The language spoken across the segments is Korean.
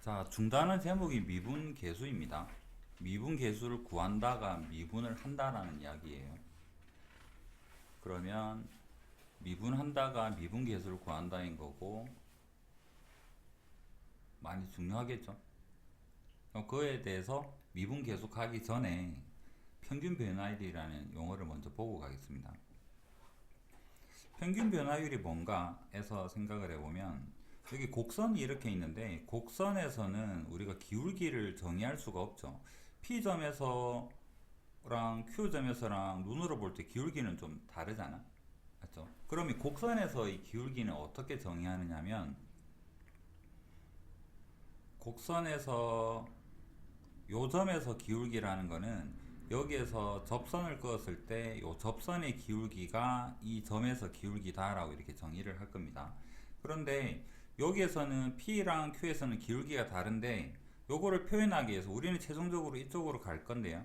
자, 중단은 제목이 미분계수입니다. 미분계수를 구한다가 미분을 한다라는 이야기예요. 그러면 미분한다가 미분계수를 구한다인 거고 많이 중요하겠죠. 그럼 그에 대해서 미분계수 가기 전에 평균 변화율이라는 용어를 먼저 보고 가겠습니다. 평균 변화율이 뭔가 해서 생각을 해보면 여기 곡선이 이렇게 있는데 곡선에서는 우리가 기울기를 정의할 수가 없죠. P점에서랑 Q점에서랑 눈으로 볼 때 기울기는 좀 다르잖아. 맞죠? 그럼 이 곡선에서 이 기울기는 어떻게 정의하느냐면 곡선에서 요 점에서 기울기라는 거는 여기에서 접선을 그었을 때 요 접선의 기울기가 이 점에서 기울기다라고 이렇게 정의를 할 겁니다. 그런데 여기에서는 P랑 Q에서는 기울기가 다른데 요거를 표현하기 위해서 우리는 최종적으로 이쪽으로 갈 건데요.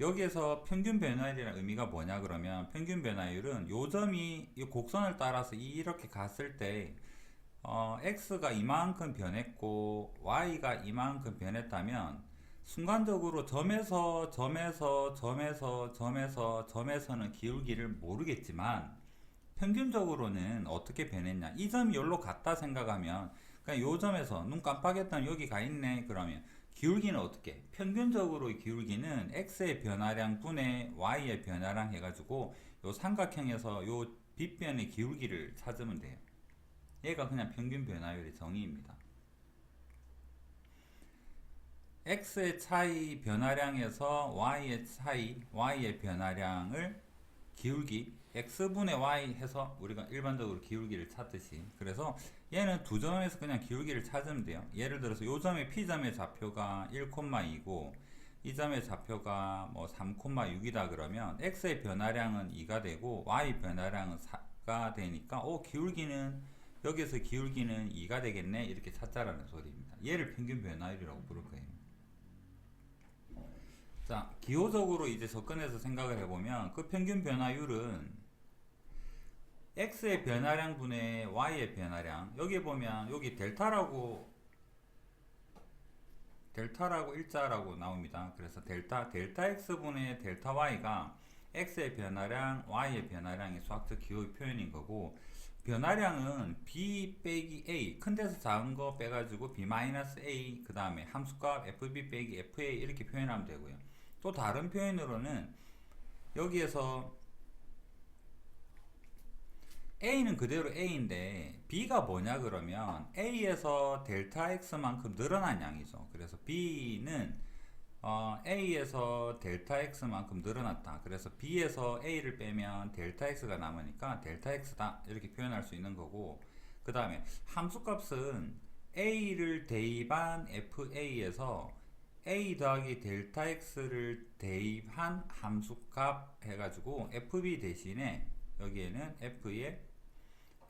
여기에서 평균 변화율이라는 의미가 뭐냐 그러면 평균 변화율은 요 점이 이 곡선을 따라서 이렇게 갔을 때 x가 이만큼 변했고 y가 이만큼 변했다면 순간적으로 점에서는 기울기를 모르겠지만 평균적으로는 어떻게 변했냐 이 점이 여기로 갔다 생각하면 그냥 요 점에서 눈 깜빡했더니 여기 가 있네 그러면 기울기는 어떻게 평균적으로 기울기는 x의 변화량 분의 y의 변화량 해가지고 요 삼각형에서 요 빗변의 기울기를 찾으면 돼요. 얘가 그냥 평균 변화율의 정의입니다. x의 차이 변화량에서 y의 차이, y의 변화량을 기울기 x분의 y 해서 우리가 일반적으로 기울기를 찾듯이 그래서 얘는 두 점에서 그냥 기울기를 찾으면 돼요. 예를 들어서 요 점의 p점의 좌표가 1,2고 이 점의 좌표가 뭐 3,6이다 그러면 x의 변화량은 2가 되고 y 변화량은 4가 되니까 기울기는 여기서 기울기는 2가 되겠네 이렇게 찾자라는 소리입니다. 얘를 평균 변화율이라고 부를 거예요. 자, 기호적으로 이제 접근해서 생각을 해보면 그 평균 변화율은 x의 변화량 분의 y의 변화량 여기 보면 여기 델타 일자라고 나옵니다. 그래서 델타 x 분의 델타 y가 x의 변화량 y의 변화량의 수학적 기호의 표현인 거고 변화량은 b 빼기 a 큰 데서 작은 거 빼가지고 b 마이너스 a 그 다음에 함수값 fb 빼기 fa 이렇게 표현하면 되고요. 또 다른 표현으로는 여기에서 a는 그대로 a인데 b가 뭐냐 그러면 a에서 델타 x만큼 늘어난 양이죠. 그래서 b는 a에서 델타 x만큼 늘어났다. 그래서 b에서 a를 빼면 델타 x가 남으니까 델타 x다 이렇게 표현할 수 있는 거고 그 다음에 함수값은 a를 대입한 fa에서 a 더하기 델타 x를 대입한 함수값 해가지고 fb 대신에 여기에는 f의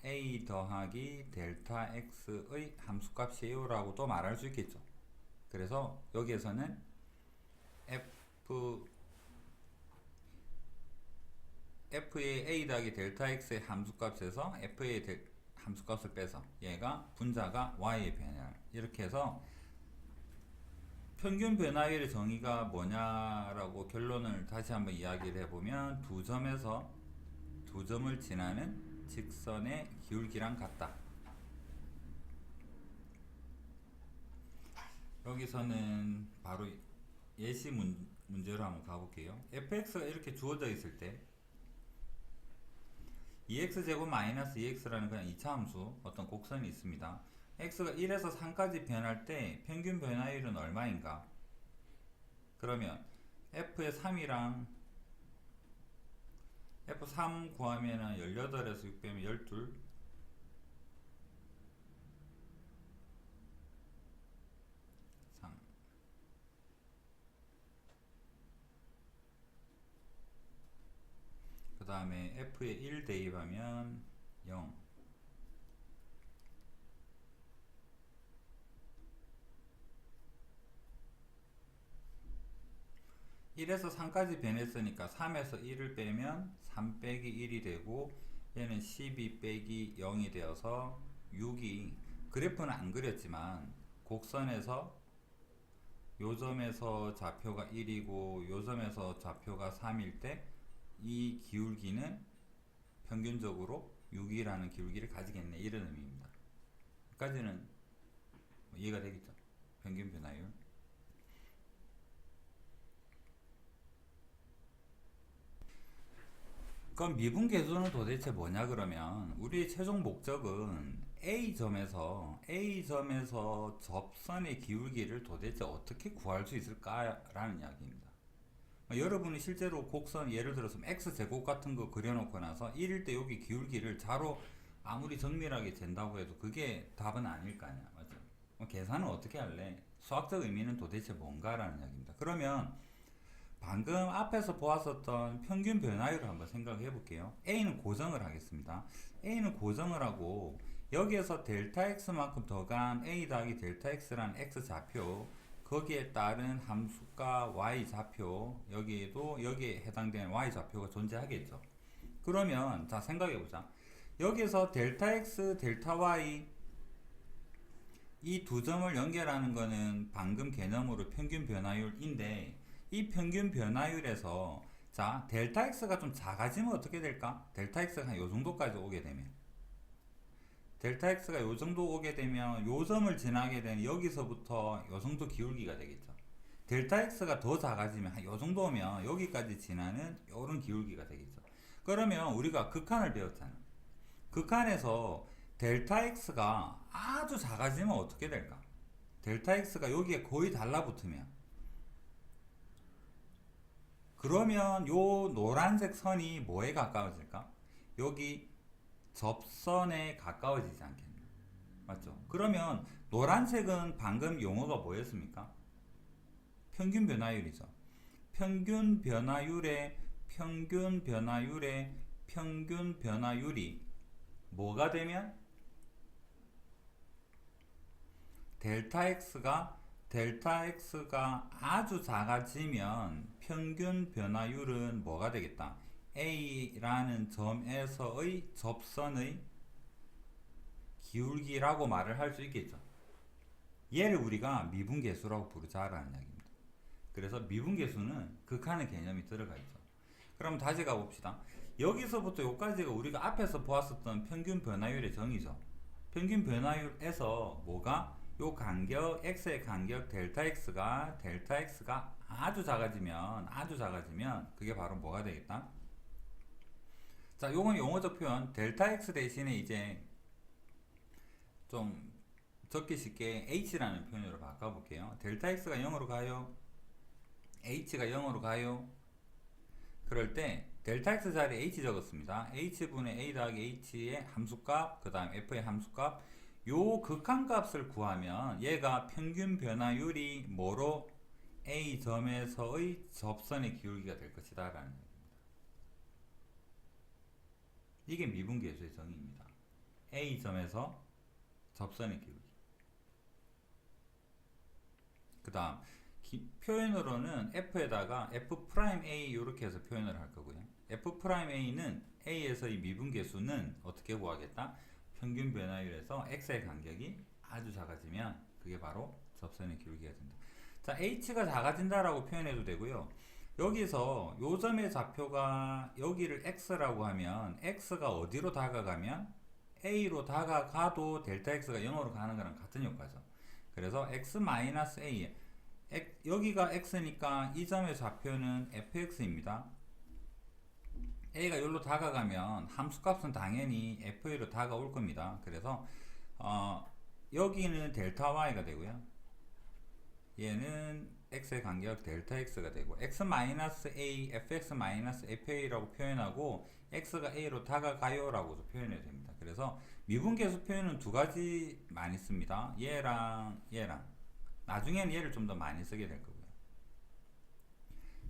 a 더하기 델타 x의 함수값이에요 라고도 말할 수 있겠죠. 그래서 여기에서는 f의 a 더하기 델타 x의 함수값에서 f의 함수값을 빼서 얘가 분자가 y의 변화 이렇게 해서 평균 변화율의 정의가 뭐냐라고 결론을 다시 한번 이야기를 해보면 두 점에서 두 점을 지나는 직선의 기울기랑 같다. 여기서는 바로 예시 문제로 한번 가볼게요. fx가 이렇게 주어져 있을 때 2x제곱 마이너스 2x라는 그냥 2차 함수 어떤 곡선이 있습니다. x가 1에서 3까지 변할 때 평균 변화율은 얼마인가? 그러면 f의 3이랑 f3 구하면은 18에서 6 빼면 12 3 그 다음에 f에 1 대입하면 0 1에서 3까지 변했으니까 3에서 1을 빼면 3 빼기 1이 되고 얘는 12 빼기 0이 되어서 6이 그래프는 안 그렸지만 곡선에서 요 점에서 좌표가 1이고 요 점에서 좌표가 3일 때 이 기울기는 평균적으로 6이라는 기울기를 가지겠네, 이런 의미입니다. 여기까지는 이해가 되겠죠? 평균 변화율. 그럼 미분계수는 도대체 뭐냐 그러면 우리의 최종 목적은 A점에서 접선의 기울기를 도대체 어떻게 구할 수 있을까라는 이야기입니다. 여러분이 실제로 곡선 예를 들어서 X제곱 같은 거 그려놓고 나서 1일 때 여기 기울기를 자로 아무리 정밀하게 잰다고 해도 그게 답은 아닐 거 아니야. 맞죠? 계산은 어떻게 할래? 수학적 의미는 도대체 뭔가라는 이야기입니다. 그러면 방금 앞에서 보았었던 평균 변화율을 한번 생각해 볼게요. A는 고정을 하겠습니다. A는 고정을 하고 여기에서 델타 X만큼 더간 A 더하기 델타 X라는 X 좌표, 거기에 따른 함수가 Y 좌표, 여기에 해당되는 Y 좌표가 존재하겠죠. 그러면 자 생각해 보자. 여기서 델타 X, 델타 Y 이 두 점을 연결하는 거는 방금 개념으로 평균 변화율인데, 이 평균 변화율에서 자 델타 X가 좀 작아지면 어떻게 될까? 델타 X가 한 요 정도까지 오게 되면 요 정도 오게 되면 요 점을 지나게 되는 여기서부터 요 정도 기울기가 되겠죠. 델타 X가 더 작아지면 한 요 정도 오면 여기까지 지나는 요런 기울기가 되겠죠. 그러면 우리가 극한을 배웠잖아. 극한에서 델타 X가 아주 작아지면 어떻게 될까? 델타 X가 여기에 거의 달라붙으면, 그러면 요 노란색 선이 뭐에 가까워질까? 여기 접선에 가까워지지 않겠나? 맞죠? 그러면 노란색은 방금 용어가 뭐였습니까? 평균 변화율이죠. 평균 변화율이 뭐가 되면 델타 X가 아주 작아지면 평균 변화율은 뭐가 되겠다? A라는 점에서의 접선의 기울기라고 말을 할 수 있겠죠. 얘를 우리가 미분계수라고 부르자라는 이야기입니다. 그래서 미분계수는 극한의 개념이 들어가 있죠. 그럼 다시 가봅시다. 여기서부터 여기까지가 우리가 앞에서 보았었던 평균 변화율의 정의죠. 평균 변화율에서 뭐가? 요 간격, x의 간격 델타 x가 아주 작아지면 그게 바로 뭐가 되겠다? 자, 요건 용어적 표현 델타 x 대신에 이제 좀 적기 쉽게 h라는 표현으로 바꿔볼게요. 델타 x가 0으로 가요, h가 0으로 가요. 그럴 때 델타 x 자리에 h 적었습니다. h분의 a 더하기 h의 함수값, 그 다음 f의 함수값, 요 극한값을 구하면 얘가 평균 변화율이 뭐로? A 점에서의 접선의 기울기가 될 것이다 라는 얘기입니다. 이게 미분계수의 정의입니다. A 점에서 접선의 기울기. 그 다음 표현으로는 f에다가 f'A 이렇게 해서 표현을 할 거고요. f'A는 A에서의 미분계수는 어떻게 구하겠다? 평균 변화율에서 x의 간격이 아주 작아지면 그게 바로 접선의 기울기가 된다. 자, h가 작아진다라고 표현해도 되고요. 여기서 요 점의 좌표가 여기를 x라고 하면 x가 어디로 다가가면 a로 다가가도 델타 x가 0으로 가는 거랑 같은 효과죠. 그래서 x-a, 여기가 x니까 이 점의 좌표는 fx입니다. a가 여기로 다가가면 함수값은 당연히 fa로 다가올 겁니다. 그래서 여기는 델타 y가 되고요. 얘는 x의 간격 델타 x가 되고 x-a, fx-fa라고 표현하고 x가 a로 다가가요 라고도 표현해야 됩니다. 그래서 미분계수 표현은 두 가지 많이 씁니다. 얘랑 나중에는 얘를 좀 더 많이 쓰게 될 거고요.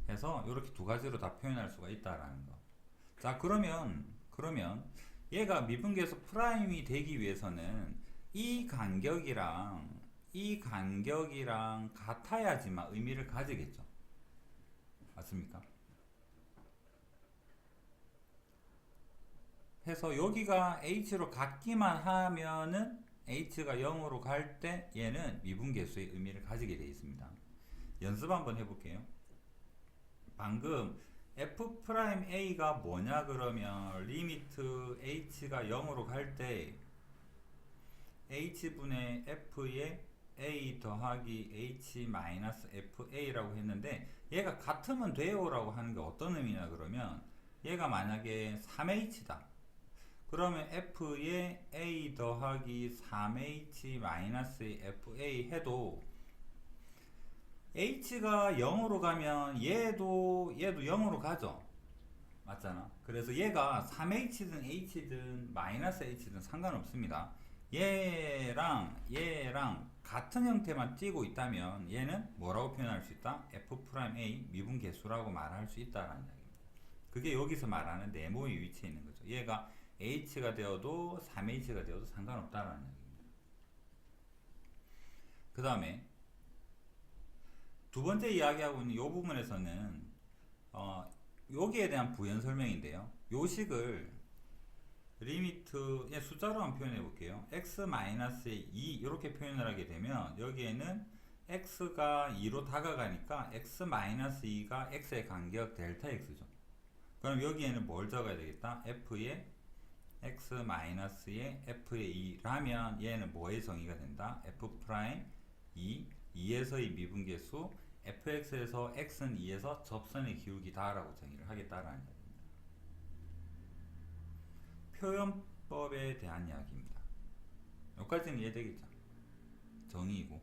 그래서 이렇게 두 가지로 다 표현할 수가 있다라는 거. 자, 그러면 얘가 미분계수 프라임이 되기 위해서는 이 간격이랑 같아야지만 의미를 가지겠죠. 맞습니까? 해서 여기가 h로 같기만 하면은 h가 0으로 갈 때 얘는 미분계수의 의미를 가지게 되어 있습니다. 연습 한번 해볼게요. 방금 f'a가 뭐냐 그러면 리미트 h가 0으로 갈 때 h분의 f의 a 더하기 h 마이너스 fa라고 했는데 얘가 같으면 돼요 라고 하는 게 어떤 의미냐 그러면 얘가 만약에 3h다 그러면 f의 a 더하기 3h 마이너스 fa 해도 h가 0으로 가면 얘도 0으로 가죠. 맞잖아. 그래서 얘가 3h든 h든 마이너스 h든 상관없습니다. 얘랑 같은 형태만 띄고 있다면 얘는 뭐라고 표현할 수 있다? f'A 미분계수라고 말할 수 있다라는 이야기입니다. 그게 여기서 말하는 네모의 위치에 있는 거죠. 얘가 h가 되어도 3h가 되어도 상관없다라는 이야기입니다. 그 다음에 두 번째 이야기하고 있는 이 부분에서는 여기에 대한 부연 설명인데요. 요 식을 리미트의 숫자로 한번 표현해 볼게요. x-2 이렇게 표현을 하게 되면 여기에는 x가 2로 다가가니까 x-2가 x의 간격 델타 x죠. 그럼 여기에는 뭘 적어야 되겠다? f의 x-의 f의 2라면 얘는 뭐의 정의가 된다? f'2 2에서의 미분계수 fx에서 x는 2에서 접선의 기울기다 라고 정의를 하겠다라는 이야기입니다. 표현법에 대한 이야기입니다. 여기까지는 이해되겠죠? 정의이고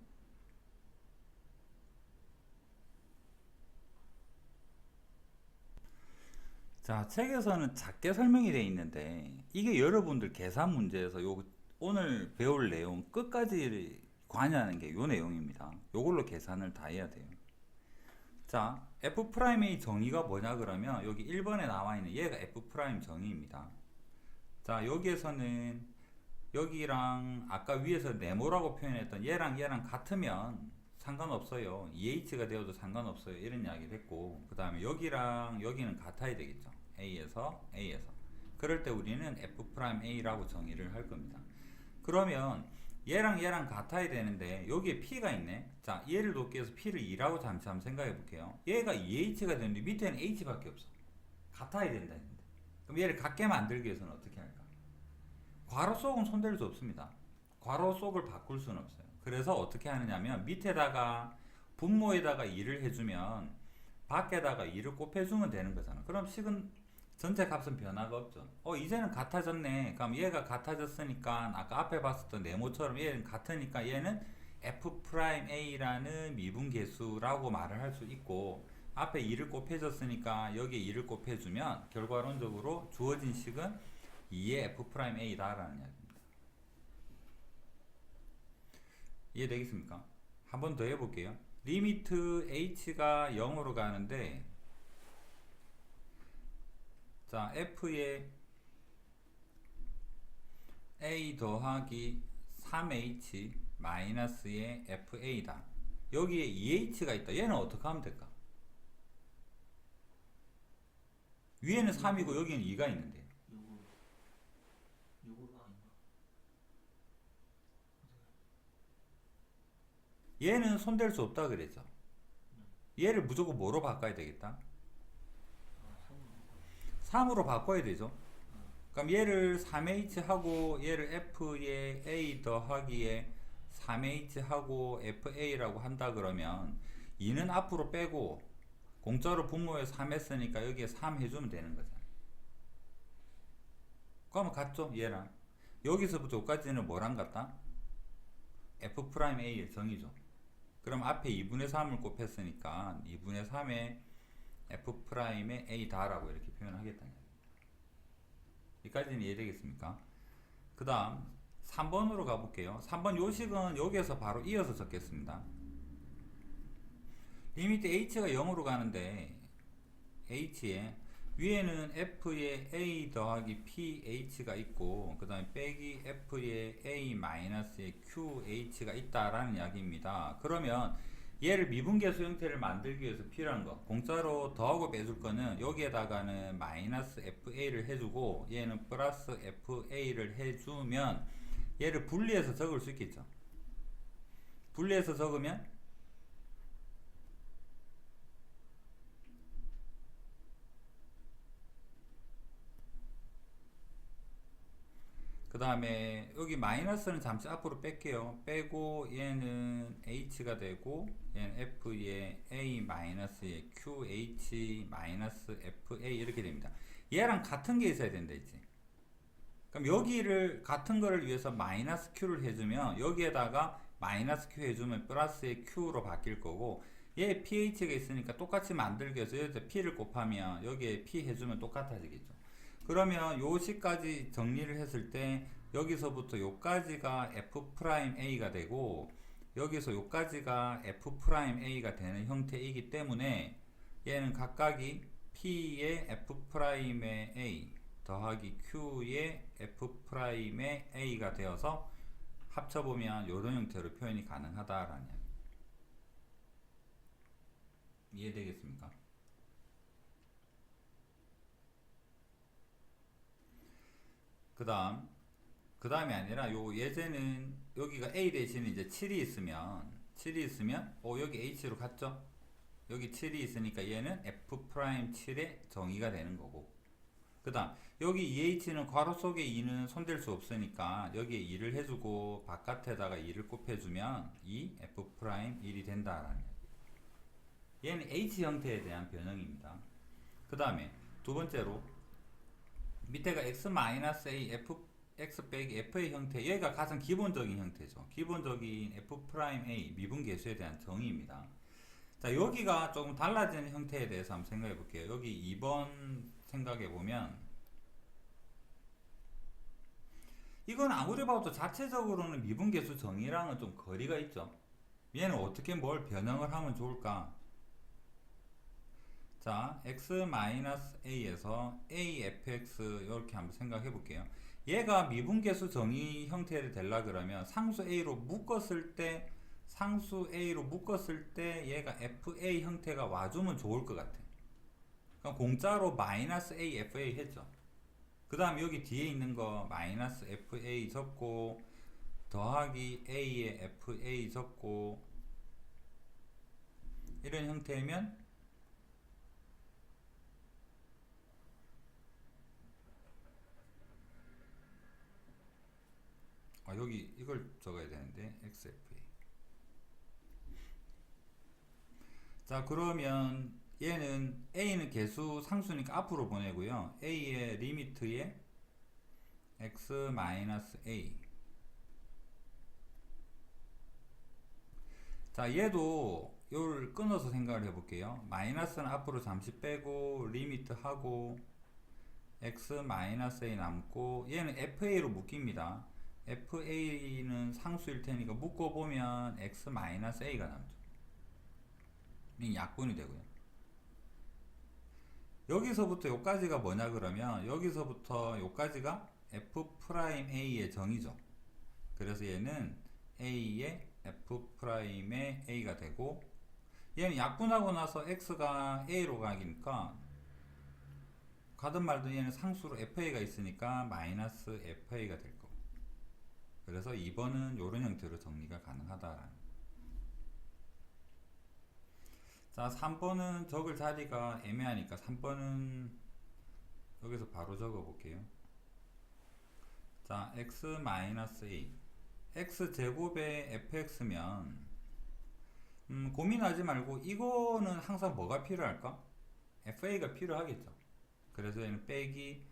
자, 책에서는 작게 설명이 되어 있는데 이게 여러분들 계산 문제에서 오늘 배울 내용 끝까지 관여하는 게 요 내용입니다. 요걸로 계산을 다 해야 돼요. 자, f'의 정의가 뭐냐 그러면 여기 1번에 나와 있는 얘가 f' 정의입니다. 자, 여기에서는 여기랑 아까 위에서 네모라고 표현했던 얘랑 같으면 상관없어요. 2h가 되어도 상관없어요. 이런 이야기를 했고 그 다음에 여기랑 여기는 같아야 되겠죠. a에서 그럴 때 우리는 f'a라고 정의를 할 겁니다. 그러면 얘랑 같아야 되는데 여기에 p가 있네. 자, 얘를 돕기 위해서 p를 2라고 잠시 한번 생각해 볼게요. 얘가 2h가 되는데 밑에는 h밖에 없어. 같아야 된다 했는데 그럼 얘를 같게 만들기 위해서는 어떻게 할까? 괄호 속은 손댈 수 없습니다. 괄호 속을 바꿀 수는 없어요. 그래서 어떻게 하느냐면 밑에다가 분모에다가 2를 해주면 밖에다가 2를 곱해주면 되는 거잖아. 그럼 식은 전체 값은 변화가 없죠. 이제는 같아졌네. 그럼 얘가 같아졌으니까 아까 앞에 봤었던 네모처럼 얘는 같으니까 얘는 f'a라는 미분계수라고 말을 할 수 있고 앞에 2를 곱해줬으니까 여기에 2를 곱해주면 결과론적으로 주어진 식은 2의 f'a다 라는 이야기입니다. 이해되겠습니까? 한 번 더 해볼게요. 리미트 h가 0으로 가는데 자, f의 a 더하기 3h 마이너스의 fa다. 여기에 2h가 있다. 얘는 어떻게 하면 될까? 위에는 3이고 여기는 2가 있는데 얘는 손댈 수 없다 그랬죠. 얘를 무조건 뭐로 바꿔야 되겠다? 3으로 바꿔야 되죠. 그럼 얘를 3h 하고 얘를 f의 a 더하기에 3h 하고 fa라고 한다 그러면 2는 앞으로 빼고 공짜로 분모에 3 했으니까 여기에 3 해주면 되는 거잖아. 그러면 같죠? 얘랑 여기서부터 여기까지는 뭐랑 같다? f'a의 정의죠. 그럼 앞에 2분의 3을 곱했으니까 2분의 3의 f'의 a다 라고 이렇게 표현하겠다는 겁니다. 여기까지는 이해되겠습니까? 그 다음 3번으로 가볼게요. 3번 요식은 여기에서 바로 이어서 적겠습니다. 리미트 h가 0으로 가는데 h에 위에는 f의 a 더하기 ph가 있고 그 다음에 빼기 f의 a 마이너스의 qh가 있다라는 이야기입니다. 그러면 얘를 미분계수 형태를 만들기 위해서 필요한 거 공짜로 더하고 빼줄 거는 여기에다가는 마이너스 fa를 해주고 얘는 플러스 fa를 해주면 얘를 분리해서 적을 수 있겠죠. 분리해서 적으면 그 다음에 여기 마이너스는 잠시 앞으로 뺄게요. 빼고 얘는 h가 되고 얘는 f에 a 마이너스에 qh 마이너스 fa 이렇게 됩니다. 얘랑 같은 게 있어야 된다 했지. 그럼 여기를 같은 거를 위해서 마이너스 q를 해주면 여기에다가 마이너스 q 해주면 플러스의 q로 바뀔 거고, 얘 ph가 있으니까 똑같이 만들기 위해서 여기다 p를 곱하면 여기에 p 해주면 똑같아지겠죠. 그러면 요 시까지 정리를 했을 때 여기서부터 요까지가 f'a가 되고 여기서 요까지가 f'a가 되는 형태이기 때문에 얘는 각각이 p의 f'의 a 더하기 q의 f'의 a가 되어서 합쳐보면 요런 형태로 표현이 가능하다라는 이야기. 이해되겠습니까? 그 다음이 아니라 요 예제는 여기가 a 대신에 이제 7이 있으면 여기 h로 갔죠. 여기 7이 있으니까 얘는 f'7의 정의가 되는 거고, 그 다음 여기 2h는 괄호 속에 2는 손댈 수 없으니까 여기에 2를 해주고 바깥에다가 2를 곱해주면 이 f'1이 된다라는 얘는 h 형태에 대한 변형입니다. 그 다음에 두 번째로 밑에가 x-a x 빼기 f의 형태, 얘가 가장 기본적인 형태죠. 기본적인 f'a 미분계수에 대한 정의입니다. 자, 여기가 조금 달라지는 형태에 대해서 한번 생각해 볼게요. 여기 2번 생각해 보면 이건 아무리 봐도 자체적으로는 미분계수 정의랑은 좀 거리가 있죠. 얘는 어떻게 뭘 변형을 하면 좋을까? 자, x-a에서 afx 이렇게 한번 생각해 볼게요. 얘가 미분계수 정의 형태를 되려 그러면 상수 a로 묶었을 때 얘가 fa 형태가 와주면 좋을 것 같아. 그럼 공짜로 마이너스 a fa 했죠. 그 다음 여기 뒤에 있는 거 마이너스 fa 적고 더하기 a에 fa 적고 이런 형태면 여기 이걸 적어야 되는데 xfa. 자, 그러면 얘는 a는 개수 상수니까 앞으로 보내고요. a의 리미트에 x-a. 자, 얘도 요를 끊어서 생각을 해볼게요. 마이너스는 앞으로 잠시 빼고 리미트 하고 x-a 남고 얘는 fa로 묶입니다. fa는 상수일 테니까 묶어보면 x-a가 남죠. 이 약분이 되고요. 여기서부터 여기까지가 뭐냐 그러면 여기서부터 여기까지가 f'a의 정의죠. 그래서 얘는 a의 f'의 a가 되고, 얘는 약분하고 나서 x가 a로 가니까 가든 말든 얘는 상수로 fa가 있으니까 마이너스 fa가 될 거고, 그래서 2번은 이런 형태로 정리가 가능하다라는. 자, 3번은 적을 자리가 애매하니까 3번은 여기서 바로 적어 볼게요. 자, x-a x제곱의 fx면 고민하지 말고 이거는 항상 뭐가 필요할까? fa가 필요하겠죠. 그래서 얘는 빼기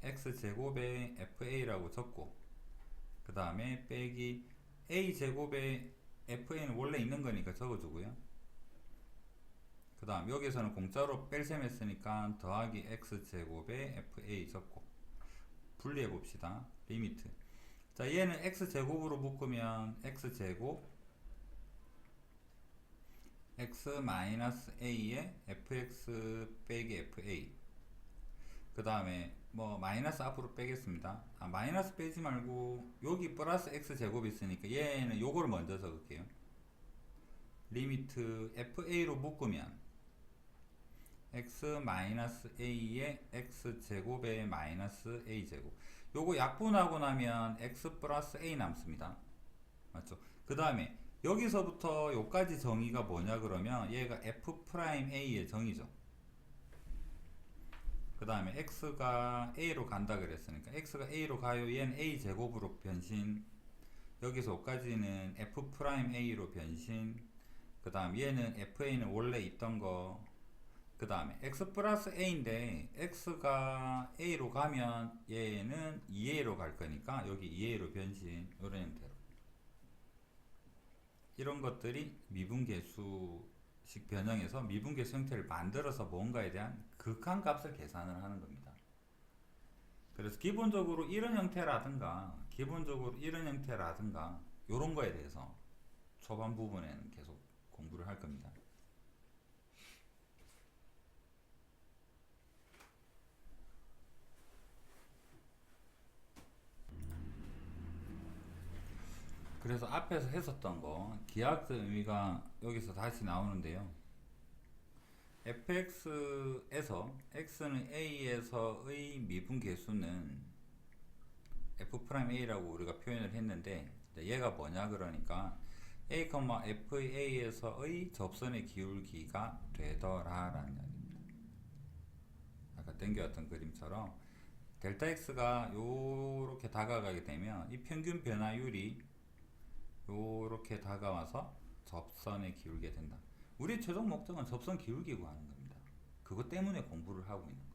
x제곱의 fa라고 적고, 그 다음에 빼기 a제곱의 fa는 원래 있는 거니까 적어주고요. 그 다음 여기서는 공짜로 뺄셈 했으니까 더하기 x제곱에 fa 적고 분리해 봅시다. 리미트. 자, 얘는 x제곱으로 묶으면 x제곱 x-a에 fx 빼기 fa. 그 다음에 뭐 마이너스 앞으로 빼겠습니다. 마이너스 빼지 말고 여기 플러스 x제곱이 있으니까 얘는 요거를 먼저 적을게요. 리미트 fa로 묶으면 x-a에 x제곱에 마이너스 a제곱. 요거 약분하고 나면 x 플러스 a 남습니다. 맞죠? 그 다음에 여기서부터 요까지 정의가 뭐냐 그러면 얘가 f 프라임 a의 정의죠. 그 다음에 x가 a로 간다 그랬으니까 x가 a로 가요. 얘는 a 제곱으로 변신. 여기서 여기까지는 f 프라임 a로 변신. 그 다음 얘는 fa는 원래 있던 거. 그 다음에 x 플러스 a인데 x가 a로 가면 얘는 2a로 갈 거니까 여기 2a로 변신. 이런 형태로. 이런 것들이 미분계수식 변형에서 미분계수 형태를 만들어서 뭔가에 대한 극한값을 계산을 하는 겁니다. 그래서 기본적으로 이런 형태라든가 이런 거에 대해서 초반 부분에는 계속 공부를 할 겁니다. 그래서 앞에서 했었던 거 기하학적 의미가 여기서 다시 나오는데요. fx에서 x는 a에서의 미분계수는 f'a라고 우리가 표현을 했는데 얘가 뭐냐 그러니까 a, fa에서의 접선의 기울기가 되더라 라는 이야기입니다. 아까 땡겨왔던 그림처럼 델타 x가 요렇게 다가가게 되면 이 평균 변화율이 요렇게 다가와서 접선에 기울게 된다. 우리 최종 목적은 접선 기울기 구하는 겁니다. 그것 때문에 공부를 하고 있는 거.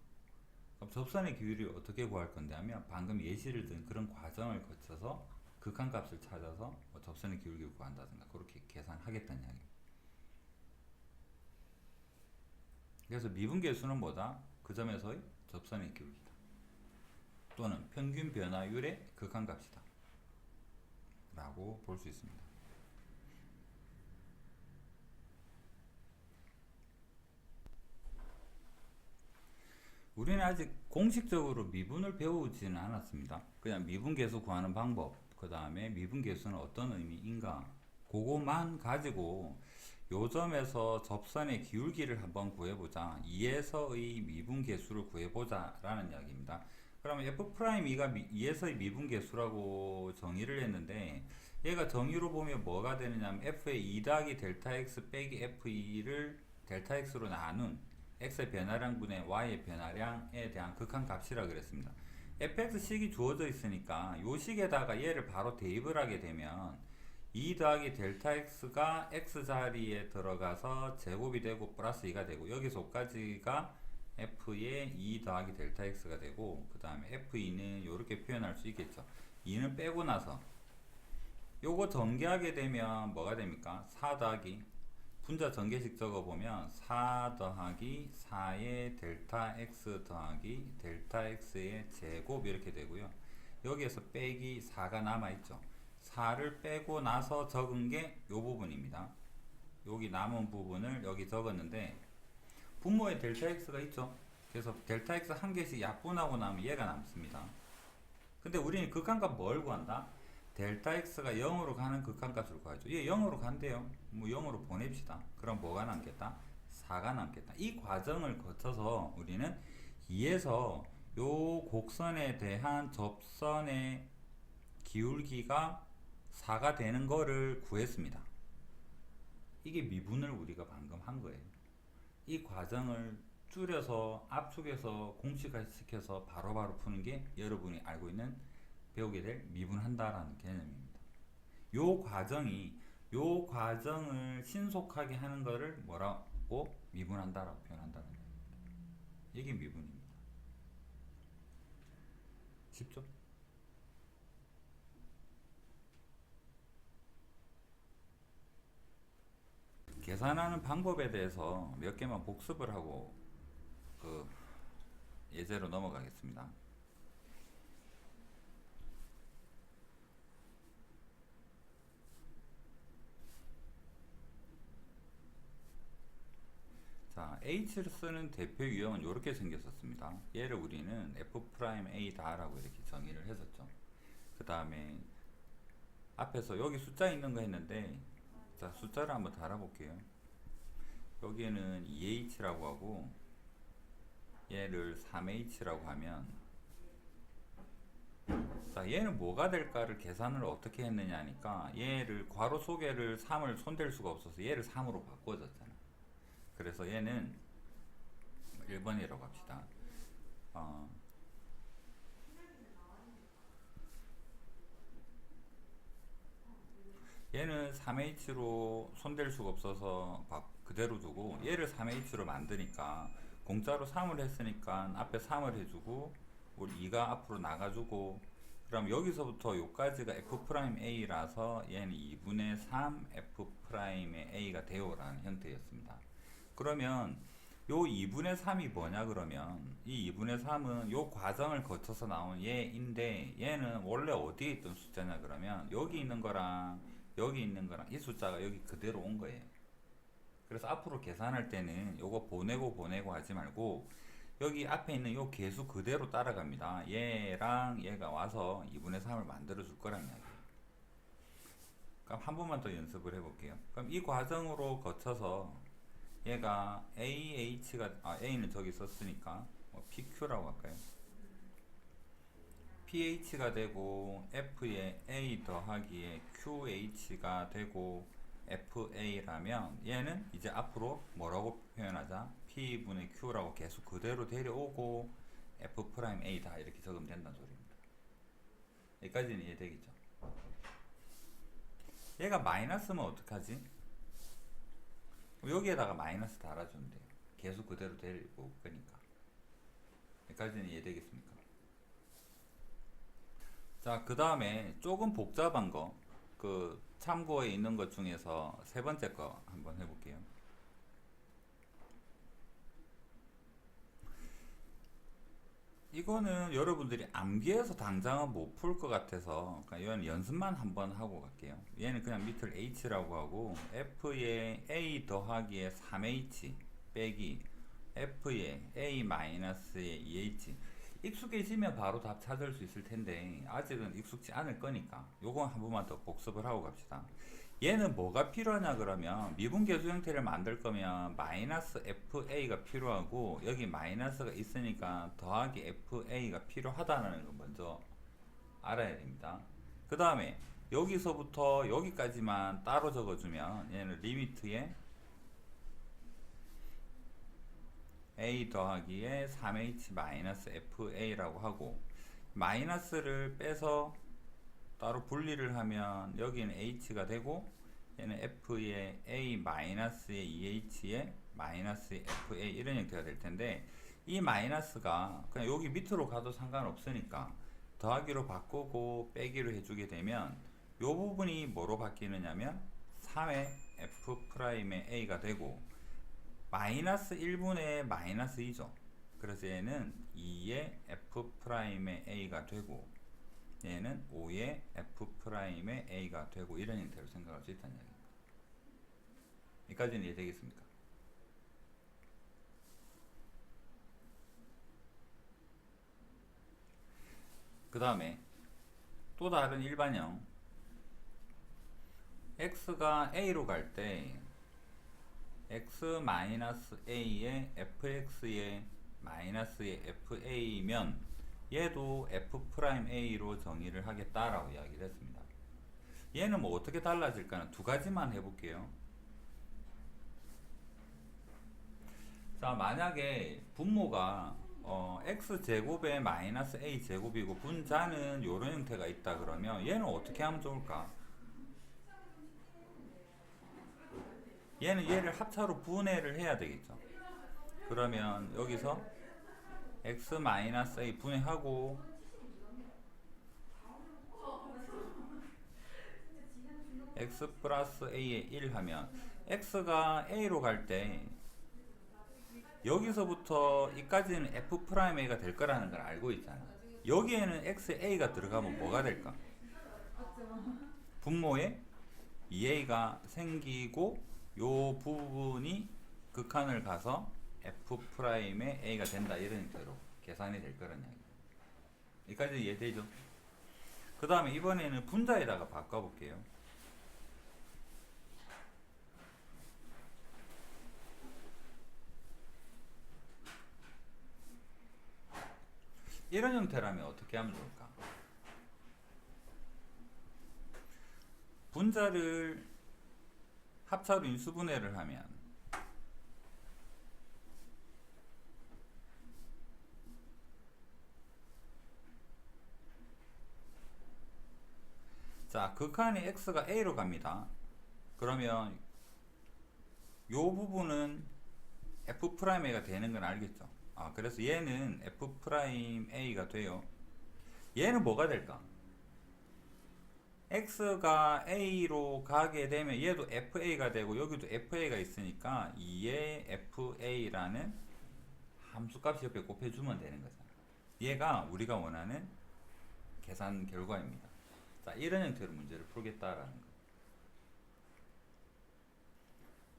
그럼 접선의 기울기를 어떻게 구할 건데 하면 방금 예시를 든 그런 과정을 거쳐서 극한값을 찾아서 뭐 접선의 기울기를 구한다든가 그렇게 계산하겠다는 이야기. 그래서 미분계수는 뭐다? 그 점에서의 접선의 기울기다. 또는 평균 변화율의 극한값이다. 라고 볼 수 있습니다. 우리는 아직 공식적으로 미분을 배우지는 않았습니다. 그냥 미분계수 구하는 방법, 그 다음에 미분계수는 어떤 의미인가, 그거만 가지고 요 점에서 접선의 기울기를 한번 구해보자. 2에서의 미분계수를 구해보자 라는 이야기입니다. 그러면 f'2가 2에서의 미분계수라고 정의를 했는데 얘가 정의로 보면 뭐가 되느냐면 f의 2 더하기 델타 x 빼기 f2를 델타 x로 나눈 x의 변화량분의 y의 변화량에 대한 극한값이라 그랬습니다. fx식이 주어져 있으니까 요 식에다가 얘를 바로 대입을 하게 되면 2 더하기 델타 x가 x 자리에 들어가서 제곱이 되고 플러스 2가 되고 여기서 5까지가 f의 2 더하기 델타 x가 되고 그 다음에 f2는 이렇게 표현할 수 있겠죠. 2는 빼고 나서 요거 전개하게 되면 뭐가 됩니까? 4 더하기 분자 전개식 적어보면 4 더하기 4의 델타 x 더하기 델타 x의 제곱 이렇게 되고요. 여기에서 빼기 4가 남아있죠. 4를 빼고 나서 적은 게 요 부분입니다. 여기 남은 부분을 여기 적었는데 분모에 델타 x가 있죠. 그래서 델타 x 한 개씩 약분하고 나면 얘가 남습니다. 근데 우리는 극한값 뭘 구한다? 델타 x가 0으로 가는 극한값을 구하죠. 얘 0으로 간대요. 뭐 0으로 보냅시다. 그럼 뭐가 남겠다? 4가 남겠다. 이 과정을 거쳐서 우리는 2에서 요 곡선에 대한 접선의 기울기가 4가 되는 거를 구했습니다. 이게 미분을 우리가 방금 한 거예요. 이 과정을 줄여서 압축해서 공식화시켜서 바로바로 푸는 게 여러분이 알고 있는 배우게 될 미분한다라는 개념입니다. 요 과정을 신속하게 하는 것을 뭐라고 미분한다라고 표현한다는 겁니다. 이게 미분입니다. 쉽죠? 계산하는 방법에 대해서 몇 개만 복습을 하고 그 예제로 넘어가겠습니다. 자, H를 쓰는 대표 유형은 이렇게 생겼었습니다. 얘를 우리는 F'A 다라고 이렇게 정의를 했었죠. 그 다음에 앞에서 여기 숫자 있는 거 했는데 자, 숫자를 한번 달아볼게요. 여기에는 2H라고 하고 얘를 3H라고 하면 자, 얘는 뭐가 될까를 계산을 어떻게 했느냐 하니까 얘를 괄호 속에를 3을 손댈 수가 없어서 얘를 3으로 바꿔줬잖아. 그래서 얘는 1번이라고 합시다. 어, 얘는 3H로 손댈 수가 없어서 그대로 두고 얘를 3H로 만드니까 공짜로 3을 했으니까 앞에 3을 해주고 우리 2가 앞으로 나가주고 그럼 여기서부터 요까지가 F'A라서 얘는 2분의 3 F'A가 되오라는 형태였습니다. 그러면 요 2분의 3이 뭐냐 그러면 이 2분의 3은 요 과정을 거쳐서 나온 얘인데 얘는 원래 어디에 있던 숫자냐 그러면 여기 있는 거랑 여기 있는 거랑 이 숫자가 여기 그대로 온 거예요. 그래서 앞으로 계산할 때는 요거 보내고 하지 말고 여기 앞에 있는 요 개수 그대로 따라갑니다. 얘랑 얘가 와서 2분의 3을 만들어 줄 거란 이야기예요. 그럼 한 번만 더 연습을 해볼게요. 그럼 이 과정으로 거쳐서 얘가 A는 저기 썼으니까 PQ라고 할까요? PH가 되고 F에 A 더하기에 QH가 되고 FA라면 얘는 이제 앞으로 뭐라고 표현하자? P분의 Q라고 계속 그대로 데려오고 F'A다 이렇게 적으면 된다는 소리입니다. 여기까지는 이해되겠죠? 얘가 마이너스면 어떡하지? 여기에다가 마이너스 달아주면 돼요. 계속 그대로 데리고 올 거니까. 여기까지는 이해되겠습니까? 자, 그 다음에 조금 복잡한 거, 그 참고에 있는 것 중에서 세 번째 거 한번 해볼게요. 이거는 여러분들이 암기해서 당장은 못 풀 것 같아서 그러니까 이건 연습만 한번 하고 갈게요. 얘는 그냥 밑을 H라고 하고 F에 A 더하기에 3H 빼기 F에 A 마이너스에 2H 익숙해지면 바로 답 찾을 수 있을 텐데 아직은 익숙지 않을 거니까 요거 한 번만 더 복습을 하고 갑시다. 얘는 뭐가 필요하냐 그러면 미분계수 형태를 만들 거면 마이너스 FA가 필요하고 여기 마이너스가 있으니까 더하기 FA가 필요하다는 거 먼저 알아야 됩니다. 그 다음에 여기서부터 여기까지만 따로 적어주면 얘는 리미트에 A 더하기에 3H 마이너스 FA라고 하고 마이너스를 빼서 따로 분리를 하면 여기는 H가 되고 얘는 F에 A 마이너스에 2H에 마이너스 FA 이런 형태가 될 텐데 이 마이너스가 그냥 여기 밑으로 가도 상관없으니까 더하기로 바꾸고 빼기로 해주게 되면 이 부분이 뭐로 바뀌느냐면 3의 F'의 A가 되고 마이너스 1분의 마이너스 2죠. 그래서 얘는 2의 F'의 A가 되고 얘는 5의 F'의 A가 되고 이런 형태로 생각할 수 있다는 이야기입니다. 여기까지는 이해되겠습니까? 그 다음에 또 다른 일반형 x가 a로 갈 때 x-a에 fx에 마이너스의 fa면 얘도 f'a로 정의를 하겠다라고 이야기를 했습니다. 얘는 뭐 어떻게 달라질까는 두 가지만 해볼게요. 자, 만약에 분모가 x제곱에 마이너스 a제곱이고 분자는 이런 형태가 있다 그러면 얘는 어떻게 하면 좋을까? 얘를 합차로 분해를 해야 되겠죠. 그러면 여기서 x-a 분해하고 x 플러스 a에 1 하면 x가 a로 갈 때 여기서부터 이까지는 f'a가 될 거라는 걸 알고 있잖아. 여기에는 xa가 들어가면 뭐가 될까? 분모에 2a가 생기고 요 부분이 극한을 가서 f'의 a가 된다 이런 형태로 계산이 될 거란 이야기. 여기까지 이해되죠? 그 다음에 이번에는 분자에다가 바꿔볼게요. 이런 형태라면 어떻게 하면 좋을까? 분자를 합차로 인수분해를 하면 자, 극한의 x가 a로 갑니다. 그러면 요 부분은 f'a가 되는 건 알겠죠? 그래서 얘는 f'a가 돼요. 얘는 뭐가 될까? x가 a로 가게 되면 얘도 fa가 되고 여기도 fa가 있으니까 2의 fa라는 함수값이 옆에 곱해주면 되는 거잖아. 얘가 우리가 원하는 계산 결과입니다. 자, 이런 형태로 문제를 풀겠다라는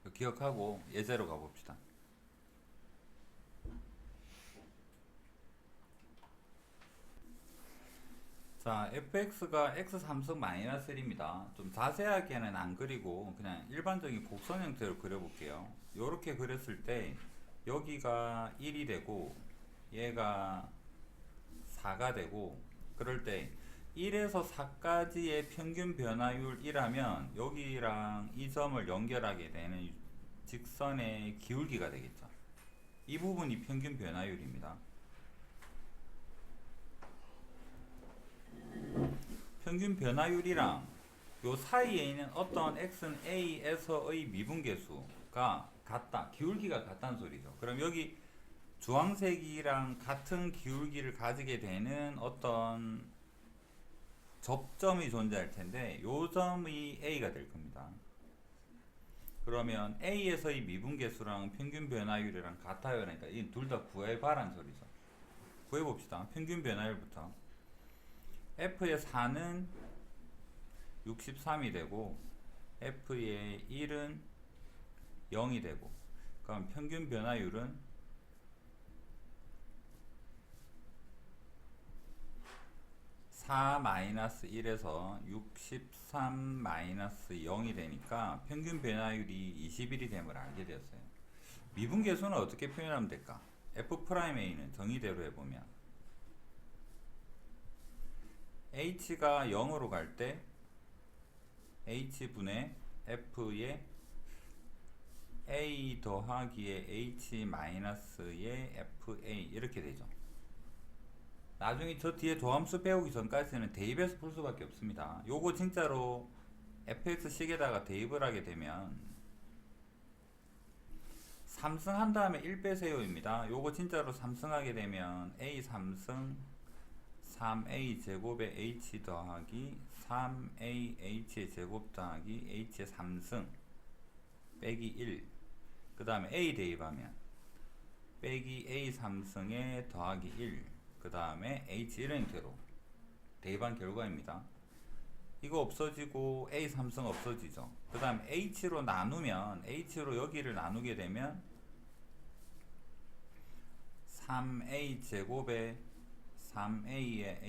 거 기억하고 예제로 가봅시다. 자, fx가 x 3승 마이너스 1입니다. 좀 자세하게는 안 그리고 그냥 일반적인 곡선 형태로 그려볼게요. 요렇게 그렸을 때 여기가 1이 되고 얘가 4가 되고, 그럴 때 1에서 4까지의 평균 변화율이라면 여기랑 이 점을 연결하게 되는 직선의 기울기가 되겠죠. 이 부분이 평균 변화율입니다. 평균 변화율이랑 요 사이에 있는 어떤 x는 a에서의 미분계수가 같다, 기울기가 같다는 소리죠. 그럼 여기 주황색이랑 같은 기울기를 가지게 되는 어떤 접점이 존재할 텐데 요 점이 a가 될 겁니다. 그러면 a에서의 미분계수랑 평균 변화율이랑 같아요. 그러니까 이 둘 다 구해봐란 소리죠. 구해봅시다. 평균 변화율부터. f의 4는 63이 되고 f의 1은 0이 되고, 그럼 평균 변화율은 4-1에서 63-0이 되니까 평균 변화율이 21이 됨을 알게 되었어요. 미분계수는 어떻게 표현하면 될까? f'a는 정의대로 해보면 h가 0으로 갈 때 h분의 f의 a 더하기의 h 마이너스의 fa 이렇게 되죠. 나중에 저 뒤에 도함수 배우기 전까지는 대입해서 풀 수밖에 없습니다. 요거 진짜로 fx식에다가 대입을 하게 되면 3승 한 다음에 1 빼세요입니다. 요거 진짜로 3승 하게 되면 a 3승 3a 제곱에 h 더하기 3a h의 제곱 더하기 h의 3승 빼기 1, 그 다음에 a 대입하면 빼기 a 3승에 더하기 1, 그 다음에 h 이런 형태로 대입한 결과입니다. 이거 없어지고 a 3승 없어지죠. 그 다음 h로 나누면, h로 여기를 나누게 되면 3a 제곱에 3a의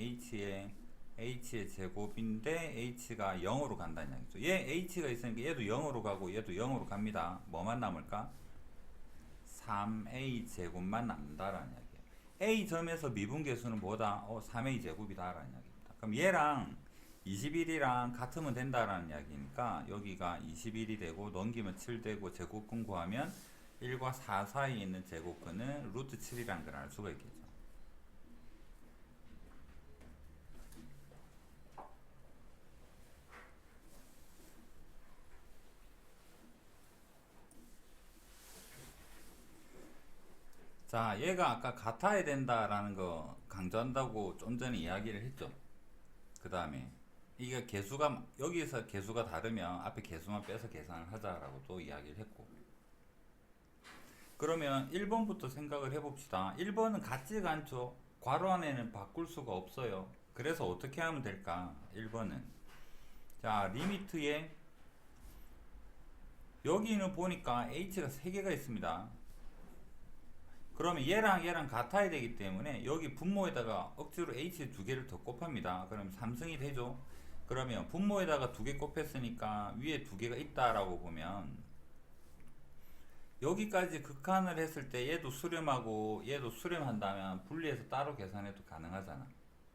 h의 제곱인데 h가 0으로 간다는 얘기죠. 얘 h가 있으니까 얘도 0으로 가고 얘도 0으로 갑니다. 뭐만 남을까? 3a 제곱만 남는다라는 이야기예요. a 점에서 미분계수는 뭐다? 3a 제곱이다라는 이야기입니다. 그럼 얘랑 21이랑 같으면 된다라는 이야기니까 여기가 21이 되고 넘기면 7 되고 제곱근 구하면 1과 4 사이에 있는 제곱근은 루트 7이라는 걸 알 수가 있겠죠. 자, 얘가 아까 같아야 된다라는 거 강조한다고 좀 전에 이야기를 했죠. 그 다음에 이게 개수가, 여기서 개수가 다르면 앞에 개수만 빼서 계산을 하자라고 또 이야기를 했고, 그러면 1번부터 생각을 해봅시다. 1번은 같지가 않죠. 괄호 안에는 바꿀 수가 없어요. 그래서 어떻게 하면 될까? 1번은 자, 리미트에 여기는 보니까 h가 3개가 있습니다. 그러면 얘랑 같아야 되기 때문에 여기 분모에다가 억지로 h 2개를 더 곱합니다. 그럼 3승이 되죠. 그러면 분모에다가 2개 곱했으니까 위에 2개가 있다라고 보면 여기까지 극한을 했을 때 얘도 수렴하고 얘도 수렴한다면 분리해서 따로 계산해도 가능하잖아.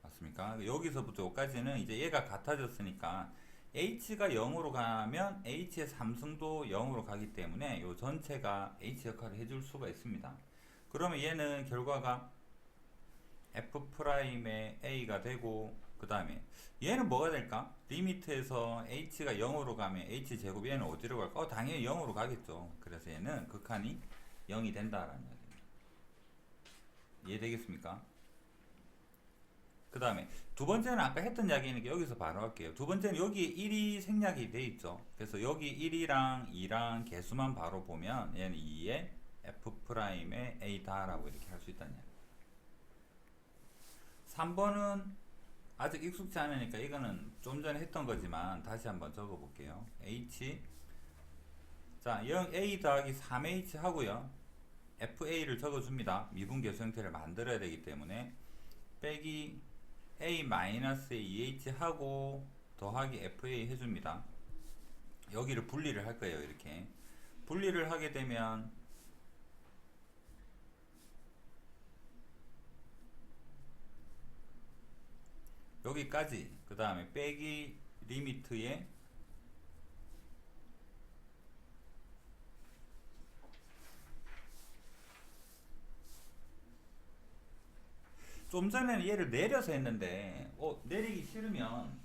맞습니까? 여기서부터 여기까지는 이제 얘가 같아졌으니까 h가 0으로 가면 h의 삼승도 0으로 가기 때문에 이 전체가 h 역할을 해줄 수가 있습니다. 그러면 얘는 결과가 f'의 a가 되고, 그 다음에 얘는 뭐가 될까? 리미트에서 h가 0으로 가면 h제곱, 얘는 어디로 갈까? 당연히 0으로 가겠죠. 그래서 얘는 극한이 0이 된다라는 이야기입니다. 이해되겠습니까? 그 다음에 두 번째는 아까 했던 이야기니까 여기서 바로 할게요. 두 번째는 여기 1이 생략이 돼 있죠. 그래서 여기 1이랑 2랑 개수만 바로 보면 얘는 2의 f'의 a다라고 이렇게 할 수 있다는 이야기. 3번은 아직 익숙지 않으니까 이거는 좀 전에 했던 거지만 다시 한번 적어 볼게요. h, 자 0a 더하기 3h 하고요, fa를 적어줍니다. 미분계수 형태를 만들어야 되기 때문에 빼기 a-2h 하고 더하기 fa 해줍니다. 여기를 분리를 할 거예요. 이렇게 분리를 하게 되면 여기까지, 그 다음에 빼기 리미트에 좀 전에는 얘를 내려서 했는데 내리기 싫으면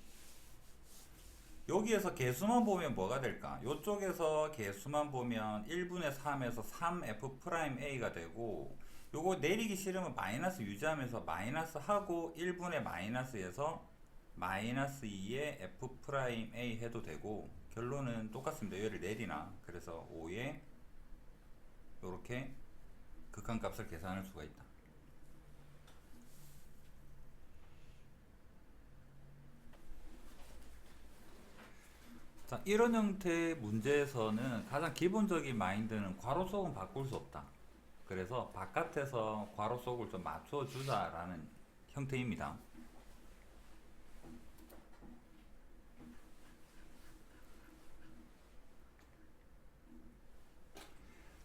여기에서 개수만 보면 뭐가 될까? 이쪽에서 개수만 보면 1분의 3에서 3f'a가 되고, 요거 내리기 싫으면 마이너스 유지하면서 마이너스 하고 1분의 마이너스에서 마이너스 2의 f'a 해도 되고, 결론은 똑같습니다. 얘를 내리나. 그래서 5에 요렇게 극한값을 계산할 수가 있다. 자, 이런 형태의 문제에서는 가장 기본적인 마인드는 괄호 속은 바꿀 수 없다. 그래서 바깥에서 괄호 속을 좀 맞춰주자라는 형태입니다.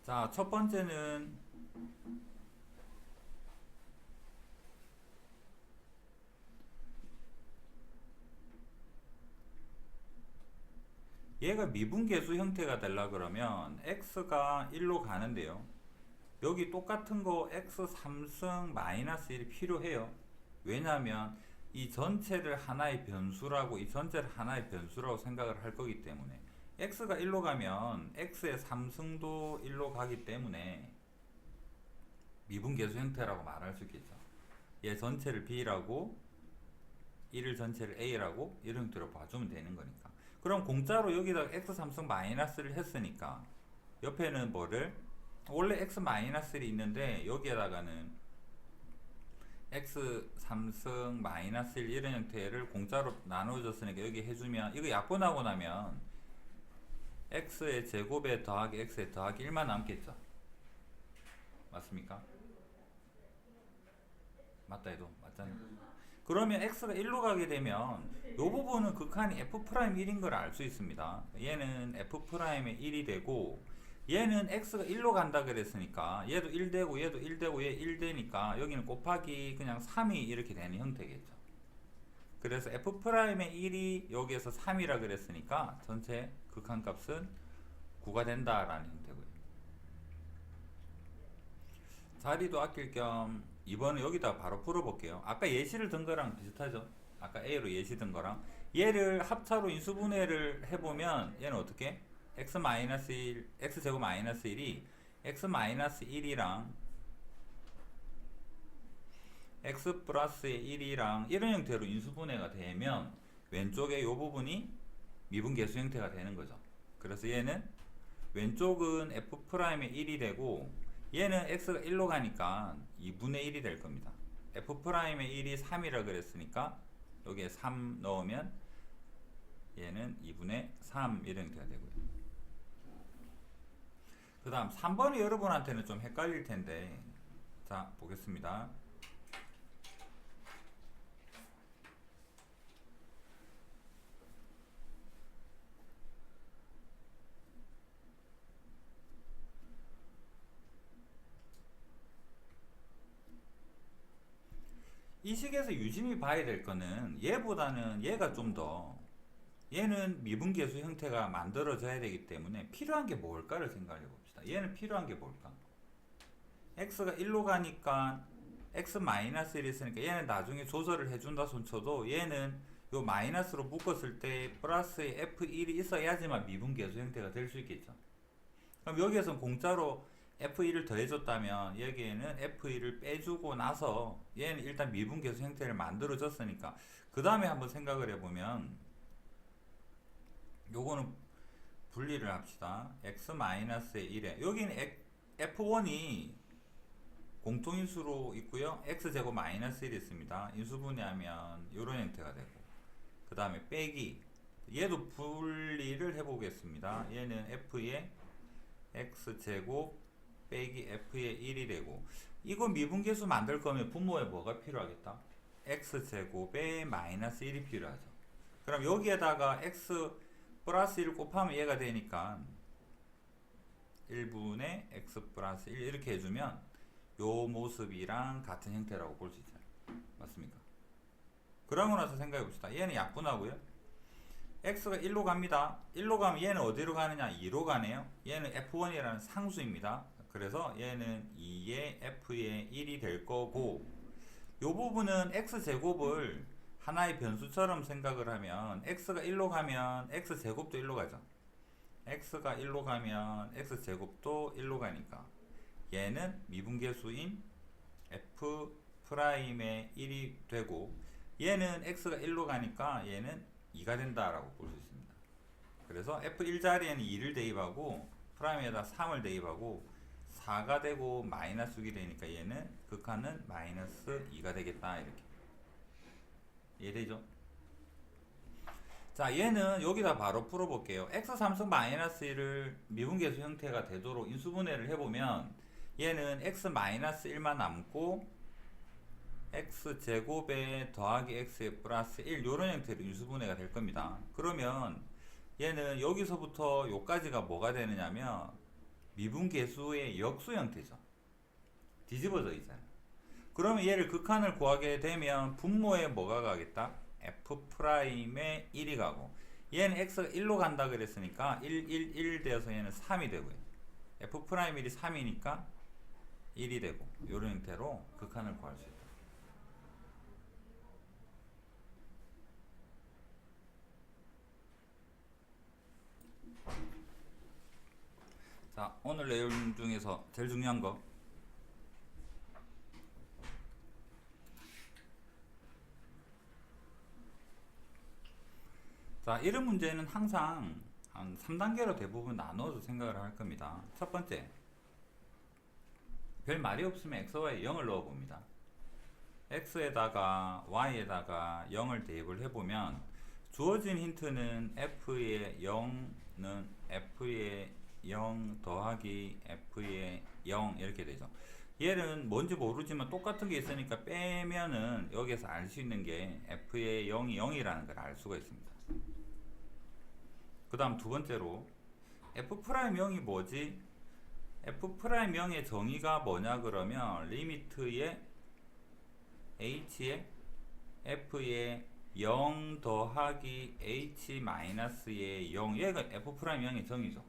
자, 첫 번째는 얘가 미분계수 형태가 되려 그러면 x가 1로 가는데요, 여기 똑같은 거 x 3승 마이너스 1이 필요해요. 왜냐하면 이 전체를 하나의 변수라고, 이 전체를 하나의 변수라고 생각을 할 거기 때문에 x가 1로 가면 x의 3승도 1로 가기 때문에 미분계수 형태라고 말할 수 있겠죠. 얘 전체를 b라고 1을 전체를 a라고 이런 형태로 봐주면 되는 거니까. 그럼 공짜로 여기다 x 3승 마이너스를 했으니까 옆에는 뭐를, 원래 x 마이너스 1이 있는데 여기에다가는 x 3승 마이너스 1 이런 형태를 공짜로 나눠줬으니까 여기 해주면, 이거 약분하고 나면 x의 제곱에 더하기 x에 더하기 1만 남겠죠. 맞습니까? 맞다 해도 맞잖아요. 그러면 x가 1로 가게 되면 이 부분은 극한이 f'1인 걸 알 수 있습니다. 얘는 f'의 1이 되고, 얘는 x가 1로 간다 그랬으니까 얘도 1 되고 얘도 1 되고 얘 1 되니까 여기는 곱하기 그냥 3이 이렇게 되는 형태겠죠. 그래서 f'의 1이 여기에서 3이라 그랬으니까 전체 극한값은 9가 된다라는 형태고요. 자리도 아낄 겸 이번은 여기다 바로 풀어볼게요. 아까 예시를 든 거랑 비슷하죠. 아까 A로 예시 든 거랑 얘를 합차로 인수분해를 해보면 얘는 어떻게? x-1, x제곱 마이너스 1이 x-1이랑 x 플러스의 1이랑 이런 형태로 인수분해가 되면 왼쪽에 이 부분이 미분계수 형태가 되는 거죠. 그래서 얘는 왼쪽은 f'의 1이 되고 얘는 x가 1로 가니까 2분의 1이 될 겁니다. f'의 1이 3이라 그랬으니까 여기에 3 넣으면 얘는 2분의 3 이런 형태가 되고요. 그 다음 3번이 여러분한테는 좀 헷갈릴 텐데, 자 보겠습니다. 이 식에서 유심히 봐야 될 거는 얘보다는 얘가 좀 더 얘는 미분계수 형태가 만들어져야 되기 때문에 필요한 게 뭘까를 생각해 봅시다. 얘는 필요한 게 뭘까? x가 1로 가니까 x-1이 있으니까 얘는 나중에 조절을 해준다 손쳐도 얘는 요 마이너스로 묶었을 때 플러스에 f1이 있어야지만 미분계수 형태가 될 수 있겠죠. 그럼 여기에서 공짜로 f1을 더해줬다면 여기에는 f1을 빼주고 나서 얘는 일단 미분계수 형태를 만들어줬으니까 그 다음에 한번 생각을 해보면 요거는 분리를 합시다. x-1에 여기는 f1이 공통인수로 있고요. x제곱 마이너스 1이 있습니다. 인수분해하면 이런 형태가 되고 그 다음에 빼기 얘도 분리를 해보겠습니다. 얘는 f의 x제곱 빼기 f의 1이 되고 이거 미분계수 만들 거면 분모에 뭐가 필요하겠다? x제곱에 마이너스 1이 필요하죠. 그럼 여기에다가 x 플러스 1 곱하면 얘가 되니까 1분의 x 플러스 1 이렇게 해주면 요 모습이랑 같은 형태라고 볼 수 있잖아요. 맞습니까? 그러고 나서 생각해 봅시다. 얘는 약분하고요. x가 1로 갑니다. 1로 가면 얘는 어디로 가느냐? 2로 가네요. 얘는 f1이라는 상수입니다. 그래서 얘는 2의 f의 1이 될 거고 요 부분은 x제곱을 하나의 변수처럼 생각을 하면 x가 1로 가면 x제곱도 1로 가죠. x가 1로 가면 x제곱도 1로 가니까 얘는 미분계수인 f'의 1이 되고 얘는 x가 1로 가니까 얘는 2가 된다라고 볼 수 있습니다. 그래서 f1 자리에는 2를 대입하고 프라임에다 3을 대입하고 4가 되고 마이너스 6이 되니까 얘는 극한은 마이너스 2가 되겠다 이렇게 이해되죠? 자 얘는 여기다 바로 풀어볼게요. x3승 마이너스 1을 미분계수 형태가 되도록 인수분해를 해보면 얘는 x-1만 남고 x제곱에 더하기 x에 플러스 1 요런 형태로 인수분해가 될 겁니다. 그러면 얘는 여기서부터 요까지가 뭐가 되느냐면 미분계수의 역수 형태죠. 뒤집어져 있잖아요. 그러면 얘를 극한을 구하게 되면 분모에 뭐가 가겠다? f'의 1이 가고 얘는 x가 1로 간다 그랬으니까 1, 1, 1 되어서 얘는 3이 되고요. f'1이 3이니까 1이 되고 이런 형태로 극한을 구할 수 있다. 자 오늘 내용 중에서 제일 중요한 거 자, 이런 문제는 항상 한 3단계로 대부분 나눠서 생각을 할 겁니다. 첫 번째, 별 말이 없으면 xy에 0을 넣어 봅니다. x에다가 y에다가 0을 대입을 해보면 주어진 힌트는 f의 0는 f의 0 더하기 f의 0 이렇게 되죠. 얘는 뭔지 모르지만 똑같은 게 있으니까 빼면은 여기서 알 수 있는 게 f의 0이 0이라는 걸 알 수가 있습니다. 그 다음 두 번째로 f'0이 뭐지? f'0의 정의가 뭐냐 그러면 리미트의 h의 f의 0 더하기 h-의 0 얘가 f'0의 정의죠.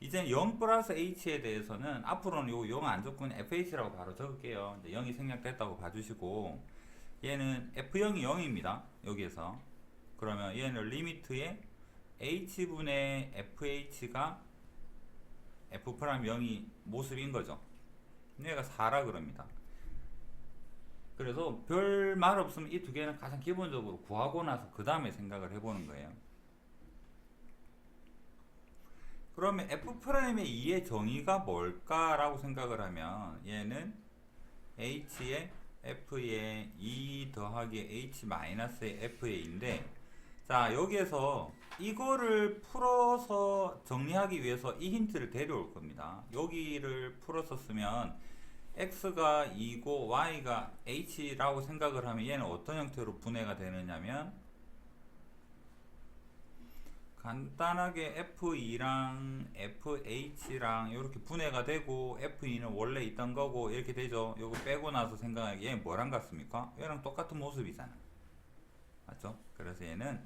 이제 0 플러스 h에 대해서는 앞으로는 요 0 안 적고 fh라고 바로 적을게요. 0이 생략됐다고 봐주시고 얘는 f0이 0입니다. 여기에서 그러면 얘는 리미트의 h분의 fh가 f'0이 모습인 거죠. 얘가 4라 그럽니다. 그래서 별 말 없으면 이 두 개는 가장 기본적으로 구하고 나서 그 다음에 생각을 해보는 거예요. 그러면 f'의 2의 정의가 뭘까라고 생각을 하면 얘는 h의 f의 2 더하기 h-의 f의 2인데 자 여기에서 이거를 풀어서 정리하기 위해서 이 힌트를 데려올 겁니다. 여기를 풀어서 쓰면 x가 2고 y가 h라고 생각을 하면 얘는 어떤 형태로 분해가 되느냐면 간단하게 f2랑 fh랑 이렇게 분해가 되고 f2는 원래 있던 거고 이렇게 되죠. 이거 빼고 나서 생각하기에 얘는 뭐랑 같습니까? 얘랑 똑같은 모습이잖아. 맞죠? 그래서 얘는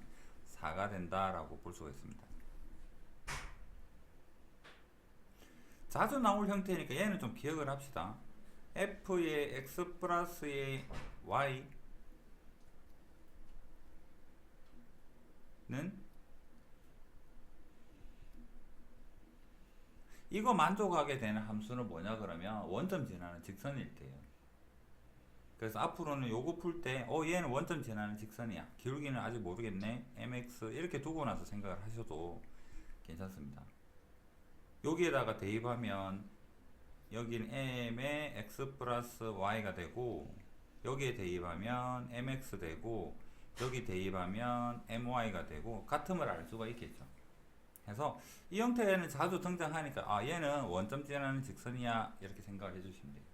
4가 된다라고 볼 수가 있습니다. 자주 나올 형태니까 얘는 좀 기억을 합시다. f의 x 플러스의 y는 이거 만족하게 되는 함수는 뭐냐 그러면 원점 지나는 직선일 때예요. 그래서 앞으로는 요거 풀 때 얘는 원점 지나는 직선이야. 기울기는 아직 모르겠네. mx 이렇게 두고 나서 생각을 하셔도 괜찮습니다. 여기에다가 대입하면 여기는 m의 x 플러스 y가 되고 여기에 대입하면 mx 되고 여기 대입하면 my가 되고 같음을 알 수가 있겠죠. 그래서 이 형태는 자주 등장하니까 얘는 원점 지나는 직선이야 이렇게 생각을 해주시면 돼요.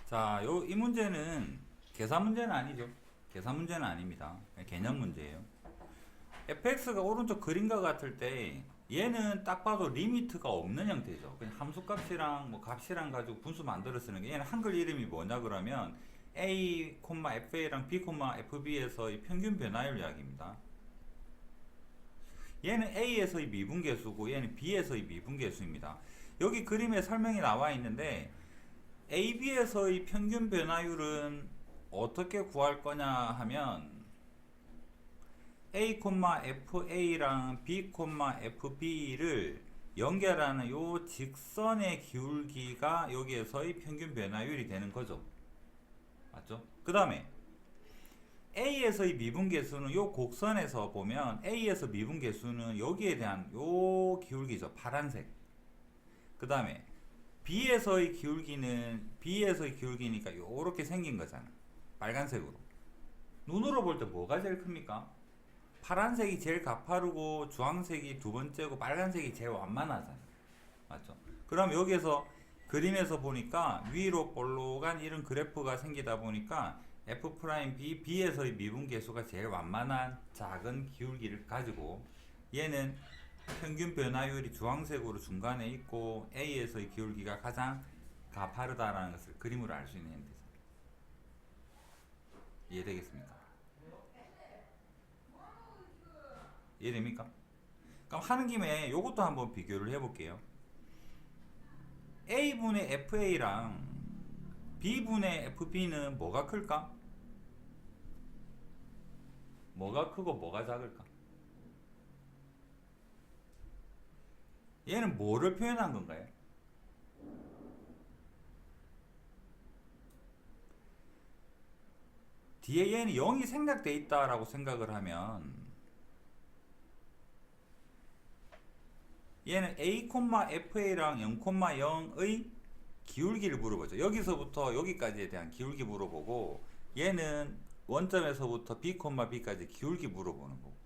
자, 이 문제는 계산 문제는 아니죠. 계산 문제는 아닙니다. 개념 문제예요. fx가 오른쪽 그림과 같을 때 얘는 딱 봐도 리미트가 없는 형태죠. 그냥 함수값이랑 뭐 값이랑 가지고 분수 만들어 쓰는 게 얘는 한글 이름이 뭐냐 그러면 a, fa랑 b, fb에서의 평균 변화율 이야기입니다. 얘는 a에서의 미분계수고 얘는 b에서의 미분계수입니다. 여기 그림에 설명이 나와 있는데 AB에서의 평균 변화율은 어떻게 구할 거냐 하면 A, FA랑 B, FB를 연결하는 요 직선의 기울기가 여기에서의 평균 변화율이 되는 거죠. 맞죠? 그 다음에 A에서의 미분계수는 요 곡선에서 보면 A에서 미분계수는 여기에 대한 요 기울기죠. 파란색. 그 다음에 B에서의 기울기니까 요렇게 생긴 거잖아. 빨간색으로. 눈으로 볼 때 뭐가 제일 큽니까? 파란색이 제일 가파르고 주황색이 두 번째고 빨간색이 제일 완만하잖아. 맞죠? 그럼 여기에서 그림에서 보니까 위로 볼록한 이런 그래프가 생기다 보니까 F'B, B에서의 미분계수가 제일 완만한 작은 기울기를 가지고 얘는 평균 변화율이 주황색으로 중간에 있고 A에서의 기울기가 가장 가파르다라는 것을 그림으로 알 수 있는 형태죠. 이해되겠습니까? 이해됩니까? 그럼 하는 김에 이것도 한번 비교를 해볼게요. A분의 FA랑 B분의 FB는 뭐가 클까? 뭐가 크고 뭐가 작을까? 얘는 뭐를 표현한 건가요? 뒤에 얘는 0이 생략되어 있다라고 생각을 하면 얘는 A, FA랑 0,0의 기울기를 물어보죠. 여기서부터 여기까지에 대한 기울기 물어보고 얘는 원점에서부터 B, B까지 기울기 물어보는 거고.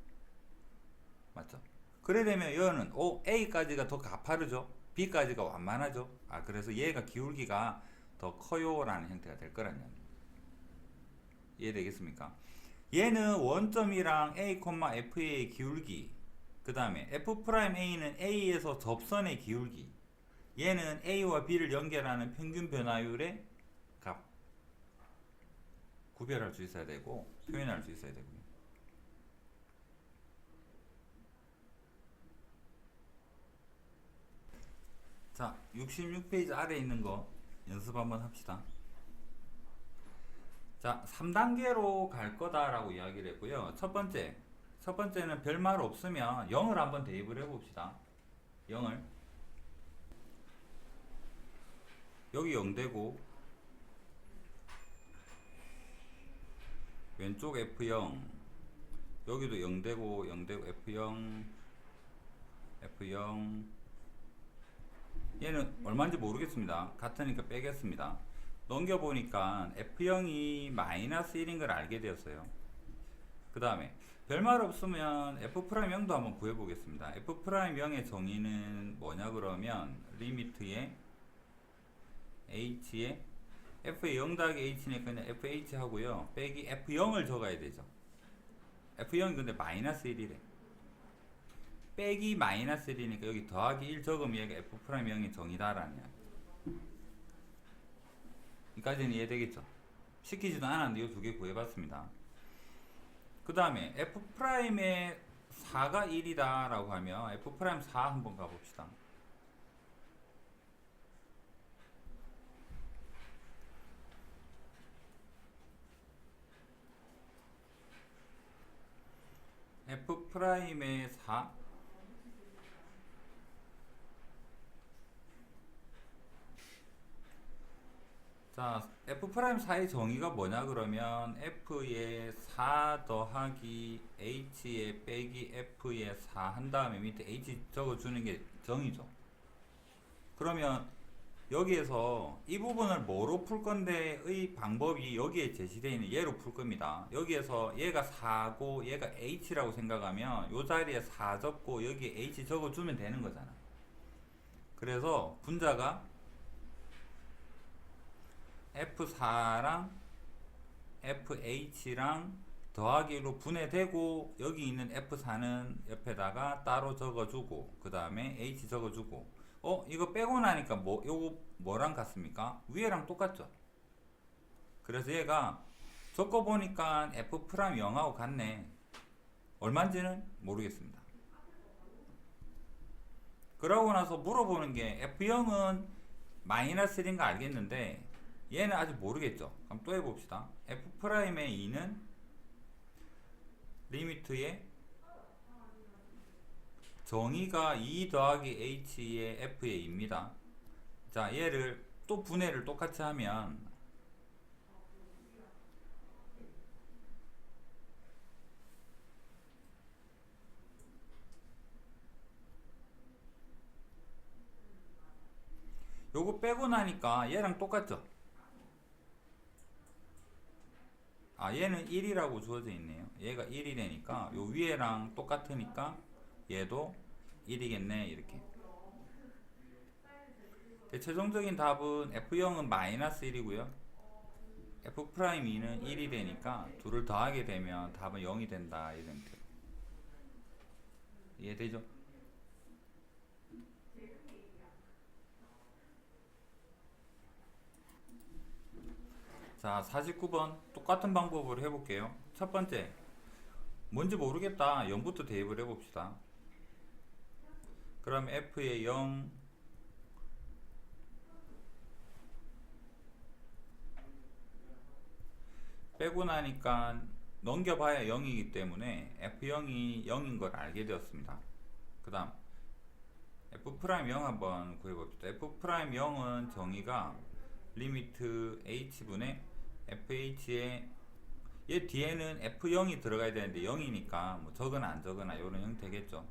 맞죠? 그래 되면 얘는 A까지가 더 가파르죠. B까지가 완만하죠. 그래서 얘가 기울기가 더 커요 라는 형태가 될 거란 얘기입니다. 이해되겠습니까? 얘는 원점이랑 A, FA의 기울기, 그 다음에 F'A는 A에서 접선의 기울기, 얘는 A와 B를 연결하는 평균 변화율의 값 구별할 수 있어야 되고 표현할 수 있어야 되고요. 자, 66페이지 아래에 있는 거 연습 한번 합시다. 자, 3단계로 갈 거다라고 이야기를 했고요. 첫 번째는 별말 없으면 0을 한번 대입을 해봅시다. 0을 여기 0 되고 왼쪽 F0 여기도 0 되고 0 되고 F0 얘는 얼마인지 모르겠습니다. 같으니까 빼겠습니다. 넘겨보니까 F0이 마이너스 1인 걸 알게 되었어요. 그 다음에 별말 없으면 F'0도 한번 구해보겠습니다. F'0의 정의는 뭐냐 그러면 리미트에 H에 F의 0 더하기 H니까 그냥 FH 하고요. 빼기 F0을 적어야 되죠. F0이 근데 마이너스 1이래. 빼기 마이너스 1이니까 여기 더하기 1 적으면 얘가 f 프라임 0이 정이다라는 이야기. 여기까지는 이해되겠죠? 시키지도 않았는데 이 두 개 구해봤습니다. 그 다음에 f 프라임의 4가 1이다 라고 하면 f 프라임 4 한번 가봅시다. f 프라임의 4. 자, f 프라임 4의 정의가 뭐냐 그러면 f의 4 더하기 h의 빼기 f의 4 한 다음에 밑에 h 적어주는 게 정의죠. 그러면 여기에서 이 부분을 뭐로 풀 건데의 방법이 여기에 제시되어 있는 얘로 풀 겁니다. 여기에서 얘가 4고 얘가 h라고 생각하면 이 자리에 4 적고 여기에 h 적어주면 되는 거잖아. 그래서 분자가 f4랑 fh랑 더하기로 분해되고 여기 있는 f4는 옆에다가 따로 적어주고 그 다음에 h 적어주고 이거 빼고 나니까 요거 뭐랑 같습니까? 위에랑 똑같죠? 그래서 얘가 적어보니까 f 프라임 0하고 같네. 얼마인지는 모르겠습니다. 그러고 나서 물어보는 게 f0은 마이너스 1인 거 알겠는데 얘는 아직 모르겠죠? 그럼 또 해봅시다. f 프라임의 2는 리미트의 정의가 2 더하기 h의 f의 2입니다. 자, 얘를 또 분해를 똑같이 하면 요거 빼고 나니까 얘랑 똑같죠? 얘는 1이라고 주어져 있네요. 얘가 1이 되니까 요 위에랑 똑같으니까 얘도 1이겠네. 이렇게. 최종적인 답은 f0은 마이너스 1이고요. f 프라임 2는 1이 되니까 둘을 더하게 되면 답은 0이 된다. 이런 뜻. 이해되죠? 자, 49번 똑같은 방법으로 해볼게요. 첫 번째, 뭔지 모르겠다. 0부터 대입을 해봅시다. 그럼 f의 0 빼고 나니까 넘겨봐야 0이기 때문에 f0이 0인 걸 알게 되었습니다. 그 다음 f'0 한번 구해봅시다. f'0은 정의가 리미트 h분의 fh의 얘 뒤에는 f0이 들어가야 되는데 0이니까 뭐 적으나 안 적으나 이런 형태겠죠.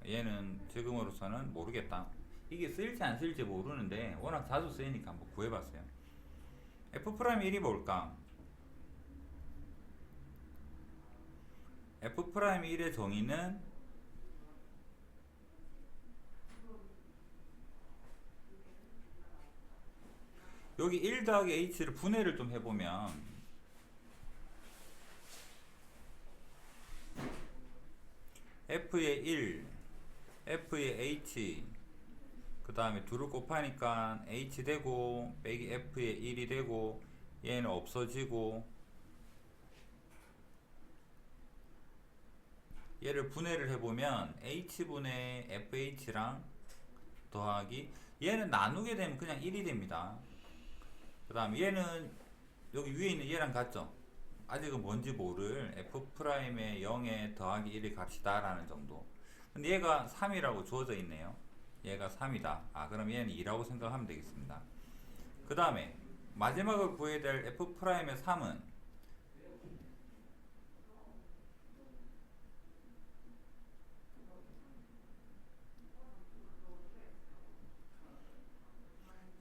얘는 지금으로서는 모르겠다. 이게 쓰일지 안 쓰일지 모르는데 워낙 자주 쓰이니까 한번 구해봤어요. f'1이 뭘까? f'1의 정의는 여기 1 더하기 h를 분해를 좀 해보면 f의 1, f의 h 그 다음에 둘을 곱하니까 h 되고 빼기 f의 1이 되고 얘는 없어지고 얘를 분해를 해보면 h분의 fh랑 더하기 얘는 나누게 되면 그냥 1이 됩니다. 그 다음 얘는 여기 위에 있는 얘랑 같죠? 아직은 뭔지 모를 f'의 0에 더하기 1의 값이다 라는 정도. 근데 얘가 3이라고 주어져 있네요. 얘가 3이다. 그럼 얘는 2라고 생각하면 되겠습니다. 그 다음에 마지막으로 구해야 될 f'의 3은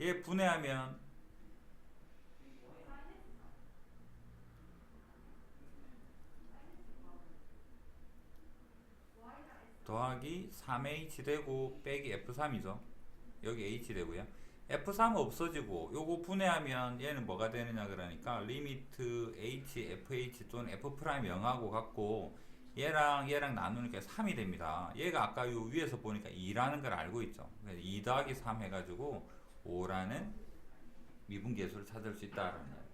얘 분해하면 더하기 3h 되고 빼기 f3이죠. 여기 h 되고요. f3 없어지고 요거 분해하면 얘는 뭐가 되느냐 그러니까 리미트 h, fh 또는 f'0하고 같고 얘랑 얘랑 나누니까 3이 됩니다. 얘가 아까 요 위에서 보니까 2라는 걸 알고 있죠. 그래서 2 더하기 3 해가지고 5라는 미분계수를 찾을 수 있다라는